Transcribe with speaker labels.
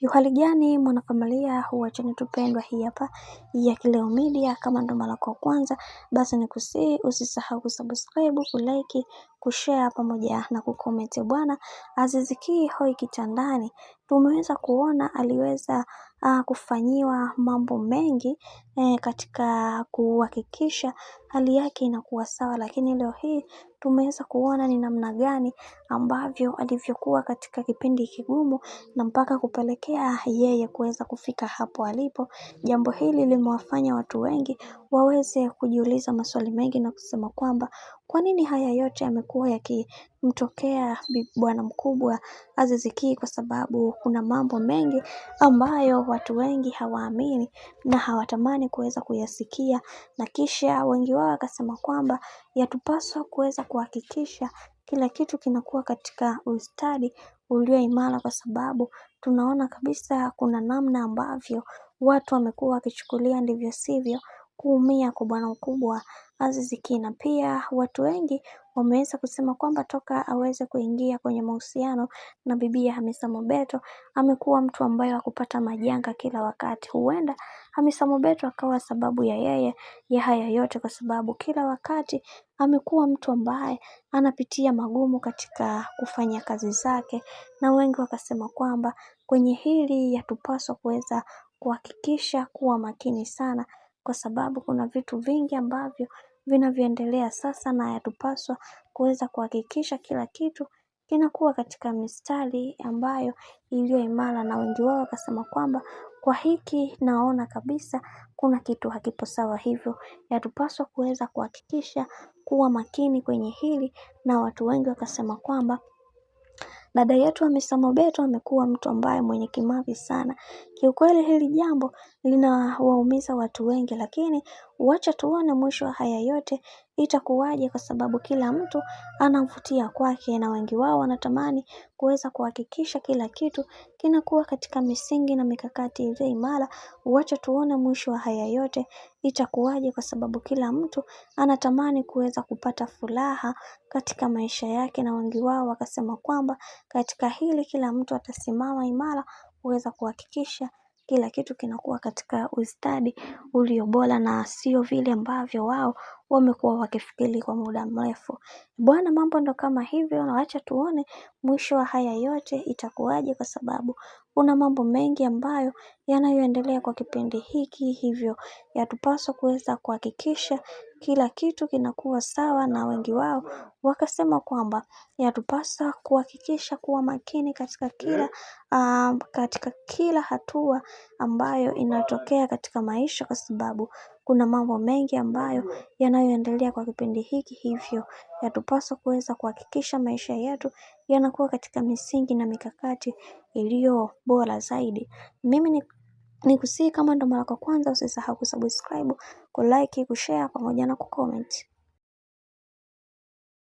Speaker 1: Hali gani mwanafamilia wa channel tupendwa hii hapa ya Kileo Media. Kama ndo mara kwa kwanza, basi nikusii usisahau kusubscribe, kulike, kushare pamoja na kucomment. Bwana Azizi Ki hoi kitandani, tumeweza kuona aliweza kufanyiwa mambo mengi katika kuhakikisha hali yake inakuwa sawa, lakini leo hii tumeweza kuona ni namna gani ambavyo alivyokuwa katika kipindi kigumu na mpaka kupelekea yeye kuweza kufika hapo alipo. Jambo hili limewafanya watu wengi waweze kujiuliza maswali mengi na kusema kwamba kwa nini haya yote yamekuwa yakimtokea bwana mkubwa Azizi Ki, kwa sababu kuna mambo mengi ambayo watu wengi hawaamini na hawatamani kuweza kuyasikia, na kisha wengi wao wakasema kwamba yatupaswa kuweza kuhakikisha kila kitu kinakuwa katika ustadi ulio imara, kwa sababu tunaona kabisa kuna namna ambavyo watu wamekuwa wakichukulia ndivyo sivyo kuumia kwa bwana mkubwa Azizi Ki. Na pia watu wengi wameweza kusema kwamba toka aweze kuingia kwenye mahusiano na bibiye Hamisa Mobeto, amekuwa mtu ambaye hakupata majanga kila wakati. Huenda Hamisa Mobeto akawa sababu ya yeye ya haya yote, kwa sababu kila wakati amekuwa mtu ambaye anapitia magumu katika kufanya kazi zake, na wengi wakasema kwamba kwenye hili yatupaswa kuweza kuhakikisha kuwa makini sana, kwa sababu kuna vitu vingi ambavyo vinavyoendelea sasa, na yatupaswa kuweza kuhakikisha kila kitu kinakuwa katika mistari ambayo iliyo imara. Na wengi wao wakasema kwamba kwa hiki naona kabisa kuna kitu hakipo sawa, hivyo yatupaswa kuweza kuhakikisha kuwa makini kwenye hili. Na watu wengi wakasema kwamba dada yetu Hamisa Mobeto amekuwa mtu ambaye mwenye kimavi sana. Kiukweli hili jambo linawaumiza watu wengi, lakini wacha tuone mwisho wa haya yote itakuwaje, kwa sababu kila mtu anamvutia kwake, na wengi wao wanatamani kuweza kuhakikisha kila kitu kinakuwa katika misingi na mikakati iliyo imara. Wacha tuone mwisho wa haya yote itakuwaje, kwa sababu kila mtu anatamani kuweza kupata furaha katika maisha yake, na wengi wao wakasema kwamba katika hili kila mtu atasimama imara kuweza kuhakikisha kila kitu kinakuwa katika ustadi ulio bora, na sio vile ambavyo wao wamekuwa wakifikiri kwa muda mrefu. Bwana, mambo ndo kama hivyo, na acha tuone mwisho wa haya yote itakuwaje, kwa sababu kuna mambo mengi ambayo yanayoendelea kwa kipindi hiki, hivyo yatupaswa kuweza kuhakikisha kila kitu kinakuwa sawa. Na wengi wao wakasema kwamba yatupasa kuhakikisha kuwa makini katika kila hatua ambayo inatokea katika maisha, kwa sababu kuna mambo mengi ambayo yanayoendelea kwa kipindi hiki, hivyo yatupaswa kuweza kuhakikisha maisha yetu yanakuwa katika misingi na mikakati iliyo bora zaidi. Mimi nikusii kama ndo mara kwa kwanza, usisahau kusubscribe, kulike, kushare pamoja na kucomment.